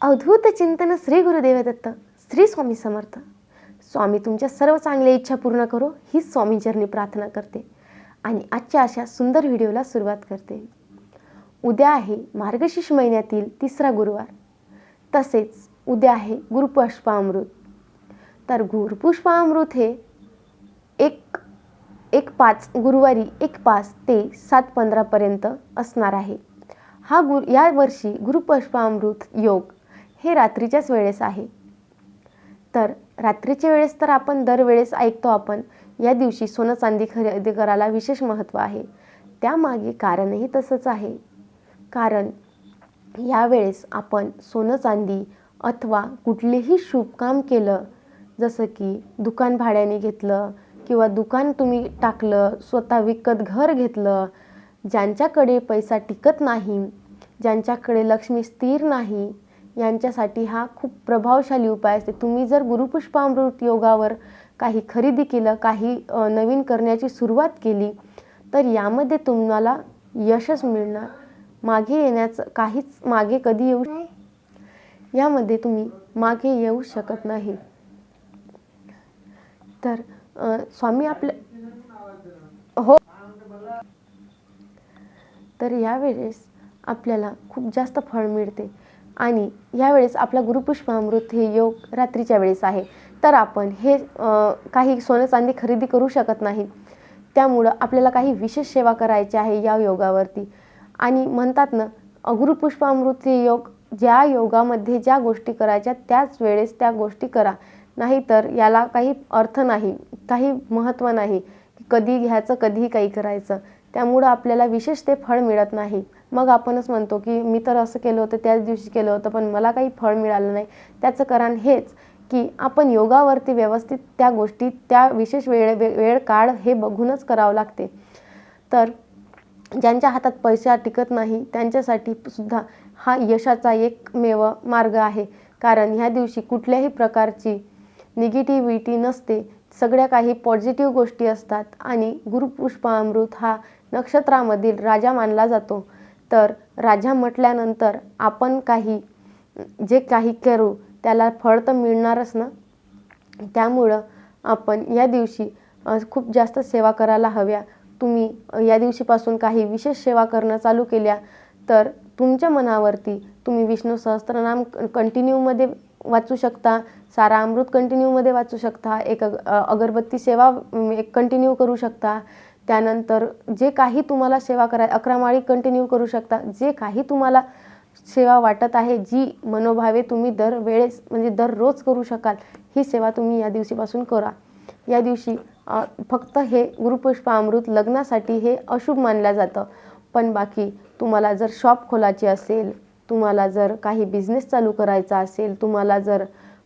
अवधूत चिंतन श्री गुरुदेव दत्त. श्री स्वामी समर्थ. स्वामी तुमच्या सर्व चांगल्या इच्छा पूर्ण करो हीच स्वामी चरणी प्रार्थना करते आणि आजच्या अशा सुंदर व्हिडिओला सुरुवात करते. उद्या आहे मार्गशीर्ष महिन्यातील तिसरा गुरुवार, तसेच उद्या आहे गुरुपुष्पामृत. तर गुरुपुष्पामृत हे 1-5 गुरुवारी 1-5 ते 7-15 पर्यंत असणार आहे. या वर्षी गुरुपुष्पामृत योग हे रात्रीच्याच वेळेस आहे. तर रात्रीच्या वेळेस तर आपण दरवेळेस ऐकतो, आपण या दिवशी सोनं चांदी खरेदी करायला विशेष महत्त्व आहे. त्यामागे कारणही तसंच आहे. कारण यावेळेस आपण सोनं चांदी अथवा कुठलेही शुभ काम केलं, जसं की दुकान भाड्याने घेतलं किंवा दुकान तुम्ही टाकलं, स्वतः विकत घर घेतलं, ज्यांच्याकडे पैसा टिकत नाही, ज्यांच्याकडे लक्ष्मी स्थिर नाही, यांच्यासाठी हा खूप प्रभावशाली उपाय असते. तुम्ही जर गुरुपुष्पामृत योगावर काही खरेदी केलं, काही नवीन करण्याची सुरुवात केली, तर यामध्ये तुम्हाला यशच मिळणार. मागे येण्याचं काहीच मागे कधी यामध्ये तुम्ही मागे येऊ शकत नाही. तर स्वामी हो. तर यावेळेस आपल्याला खूप जास्त फळ मिळते आणि यावेळेस आपला गुरुपुष्पामृत हे योग रात्रीच्या वेळेस आहे. तर आपण हे काही सोनं चांदी खरेदी करू शकत नाही. त्यामुळं आपल्याला काही विशेष सेवा करायची आहे या योगावरती. आणि म्हणतात ना, गुरुपुष्पामृत हे योग, ज्या योगामध्ये ज्या गोष्टी करायच्या त्याच वेळेस त्या गोष्टी करा, नाहीतर याला काही अर्थ नाही, काही महत्त्व नाही. कधी घ्यायचं, कधीही काही करायचं, त्यामुळं आपल्याला विशेष ते फळ मिळत नाही. मग आपणच म्हणतो की मी तर असं केलं होतं, त्याच दिवशी केलं होतं, पण मला काही फळ मिळालं नाही. त्याचं कारण हेच की आपण योगावरती व्यवस्थित त्या गोष्टी, त्या विशेष वेळ काळ हे बघूनच करावं लागते. तर ज्यांच्या हातात पैसा टिकत नाही त्यांच्यासाठी सुद्धा हा यशाचा एकमेव मार्ग आहे. कारण ह्या दिवशी कुठल्याही प्रकारची निगेटिव्हिटी नसते, सगळ्या काही पॉझिटिव्ह गोष्टी असतात. आणि गुरुपुष्पामृत हा नक्षत्रामधील राजा मानला जातो. तर राजा म्हटल्यानंतर आपण जे काही करू त्याला फळ तर मिळणारच ना. त्यामुळं आपण या दिवशी खूप जास्त सेवा करायला हव्या. तुम्ही या दिवशीपासून काही विशेष सेवा करणं चालू केल्या तर तुमच्या मनावरती तुम्ही विष्णू सहस्त्रनाम कंटिन्यूमध्ये वाचू शकता, सारा अमृत कंटिन्यूमध्ये वाचू शकता, एक अगरबत्ती सेवा कंटिन्यू करू शकता. त्यानंतर जे काही तुम्हाला सेवा 11 माळी कंटिन्यू करू शकता. जे काही तुम्हाला सेवा वाटत आहे, जी मनोभावे तुम्ही दरवेळेस म्हणजे दररोज करू शकाल, ही सेवा तुम्ही या दिवशीपासून करा. या दिवशी फक्त हे गुरुपुष्पामृत लग्नासाठी हे अशुभ मानलं जातं. पण बाकी तुम्हाला जर शॉप खोलायची असेल, तुम्हाला जर काही बिझनेस चालू करायचा असेल, तुम्हाला जर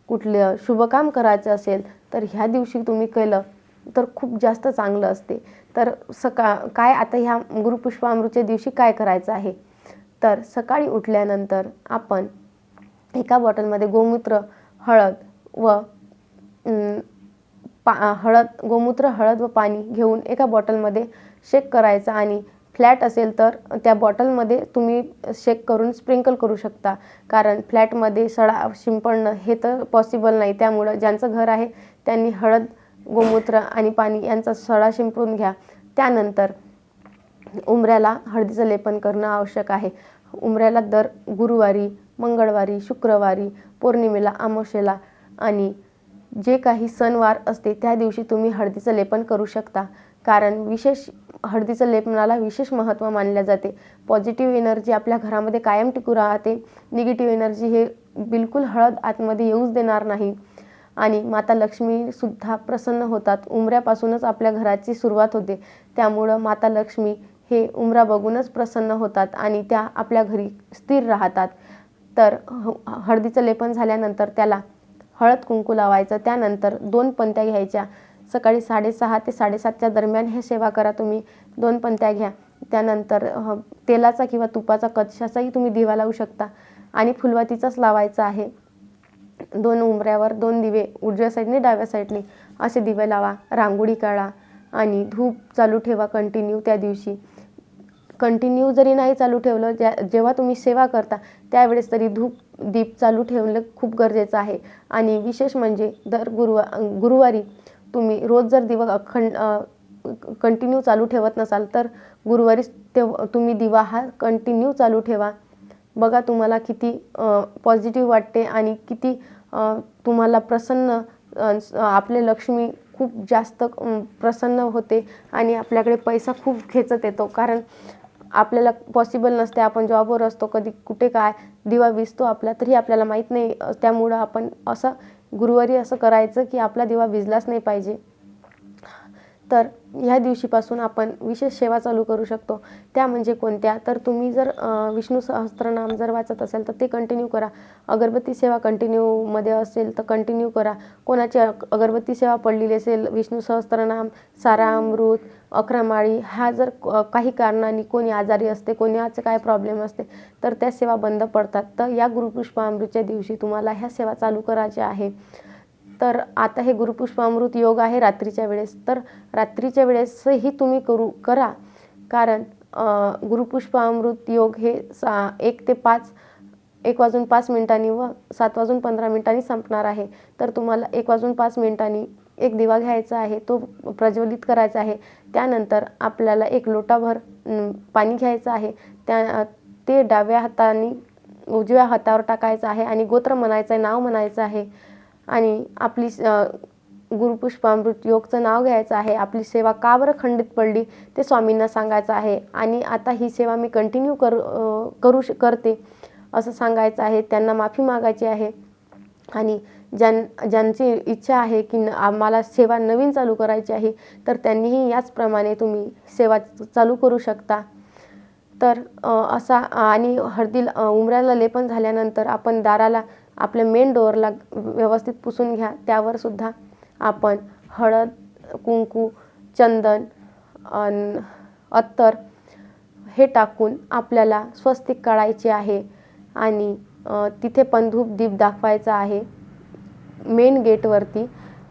कुठलं शुभकाम करायचं असेल, तर ह्या दिवशी तुम्ही केलं तर खूप जास्त चांगलं असते. तर काय आता ह्या गुरुपुष्पामृतच्या दिवशी काय करायचं आहे, तर सकाळी उठल्यानंतर आपण एका बॉटलमध्ये गोमूत्र, हळद व गोमूत्र, हळद व पाणी घेऊन एका बॉटलमध्ये शेक करायचा. आणि फ्लॅट असेल तर त्या बॉटलमध्ये तुम्ही शेक करून स्प्रिंकल करू शकता. कारण फ्लॅटमध्ये सडा शिंपडणं हे तर पॉसिबल नाही. त्यामुळं ज्यांचं घर आहे त्यांनी हळद, गोमूत्र आणि पाणी यांचा सडा शिंपडून घ्या. त्यानंतर उंबऱ्याला हळदीचं लेपन करणं आवश्यक आहे. उंबऱ्याला दर गुरुवारी, मंगळवारी, शुक्रवारी, पौर्णिमेला, अमावस्येला आणि जे काही सणवार असते त्या दिवशी तुम्ही हळदीचं लेपन करू शकता. कारण हळदीचं लेपनाला विशेष महत्त्व मानले जाते. पॉझिटिव्ह एनर्जी आपल्या घरामध्ये कायम टिकू राहते. निगेटिव्ह एनर्जी हे बिलकुल हळद आतमध्ये येऊच देणार नाही. आणि माता लक्ष्मीसुद्धा प्रसन्न होतात. उंबऱ्यापासूनच आपल्या घराची सुरुवात होते. त्यामुळं माता लक्ष्मी हे उंबरा बघूनच प्रसन्न होतात आणि त्या आपल्या घरी स्थिर राहतात. तर हळदीचं लेपन झाल्यानंतर त्याला हळद कुंकू लावायचं. त्यानंतर 2 पंत्या घ्यायच्या. सकाळी 6:30 ते 7:30च्या दरम्यान हे सेवा करा. तुम्ही 2 पंत्या घ्या. त्यानंतर तेलाचा किंवा तुपाचा कलशाचाही तुम्ही दिवा लावू शकता आणि फुलवातीचाच लावायचा आहे. 2 उंबऱ्यावर 2 दिवे, उजव्या साईडने डाव्या साईडने असे दिवे लावा. रांगोळी काढा आणि धूप चालू ठेवा कंटिन्यू त्या दिवशी. कंटिन्यू जरी नाही चालू ठेवलं, जेव्हा तुम्ही सेवा करता त्यावेळेस तरी धूप दीप चालू ठेवणं खूप गरजेचं आहे. आणि विशेष म्हणजे दर गुरुवारी तुम्ही रोज जर दिवा कंटिन्यू चालू ठेवत नसाल तर गुरुवारी तुम्ही दिवा हा कंटिन्यू चालू ठेवा. बघा तुम्हाला किती पॉझिटिव्ह वाटते आणि किती तुम्हाला प्रसन्न आपले लक्ष्मी खूप जास्त प्रसन्न होते आणि आपल्याकडे पैसा खूप खेचत येतो. कारण आपल्याला पॉसिबल नसते, आपण जॉबवर असतो, कधी कुठे काय दिवा विझतो आपला तरी आपल्याला माहीत नाही. त्यामुळं आपण असं गुरुवारी असं करायचं की आपला दिवा विझलाच नाही पाहिजे. तर ह्या दिवशीपासून आपण विशेष सेवा चालू करू शकतो. त्या म्हणजे कोणत्या, तर तुम्ही जर विष्णू सहस्त्रनाम जर वाचत असेल तर ते कंटिन्यू करा. अगरबत्ती सेवा कंटिन्यूमध्ये असेल तर कंटिन्यू करा. कोणाची अगरबत्ती सेवा पडलेली असेल, विष्णू सहस्त्रनाम, सारामृत, 11 माळी, हा जर काही कारणाने कोणी आजारी असते, कोणाचे काय प्रॉब्लेम असते तर त्या सेवा बंद पडतात. तर या गुरुपुष्पामृतच्या दिवशी तुम्हाला ह्या सेवा चालू करायच्या आहे. तर आता हे गुरुपुष्पामृत योग आहे रात्रीच्या वेळेस, तर रात्रीच्या वेळेसही तुम्ही करा. कारण गुरुपुष्पामृत योग हे 1 ते 5, 1 वाजून 5 मिनिटांनी व 7 वाजून 15 मिनिटांनी संपणार आहे. तर तुम्हाला 1 वाजून 5 मिनिटांनी एक दिवा घ्यायचा आहे, तो प्रज्वलित करायचा आहे. त्यानंतर आपल्याला 1 लोटाभर पाणी घ्यायचं आहे. ते डाव्या हाताने उजव्या हातावर टाकायचं आहे आणि गोत्र म्हणायचं आहे, नाव म्हणायचं आहे आणि आपली गुरुपुष्पामृत योगचं नाव घ्यायचं आहे. आपली सेवा का बरं खंडित पडली ते स्वामींना सांगायचं आहे आणि आता ही सेवा मी कंटिन्यू करते असं सांगायचं आहे. त्यांना माफी मागायची आहे आणि ज्यांची इच्छा आहे की आम्हाला सेवा नवीन चालू करायची आहे तर त्यांनीही याचप्रमाणे तुम्ही सेवा चालू करू शकता. तर असा आणि उंबऱ्याला लेपन झाल्यानंतर आपण दाराला, आपल्या मेन डोअरला व्यवस्थित पुसून घ्या. त्यावर सुद्धा आपण हळद, कुंकू, चंदन, अत्तर हे टाकून आपल्याला स्वस्तिक काढायचे आहे आणि तिथे पण धूप दीप दाखवायचा आहे मेन गेटवरती.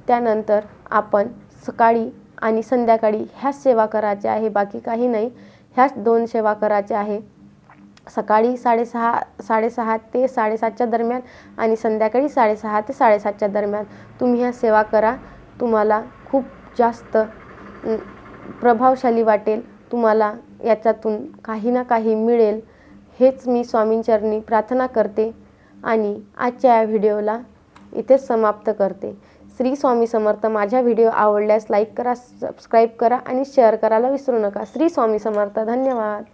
त्यानंतर आपण सकाळी आणि संध्याकाळी ह्याच सेवा करायच्या आहे, बाकी काही नाही. ह्याच 2 सेवा करायच्या आहे. सकाळी 6:30 ते 7:30च्या दरम्यान आणि संध्याकाळी 6:30 ते 7:30च्या दरम्यान तुम्ही ह्या सेवा करा. तुम्हाला खूप जास्त प्रभावशाली वाटेल. तुम्हाला याच्यातून काही ना काही मिळेल हेच मी स्वामींचरणी प्रार्थना करते आणि आजच्या या व्हिडिओला इथेच समाप्त करते. श्री स्वामी समर्थ. माझ्या व्हिडिओ आवडल्यास लाईक करा, सबस्क्राईब करा आणि शेअर करायला विसरू नका. श्री स्वामी समर्थ. धन्यवाद.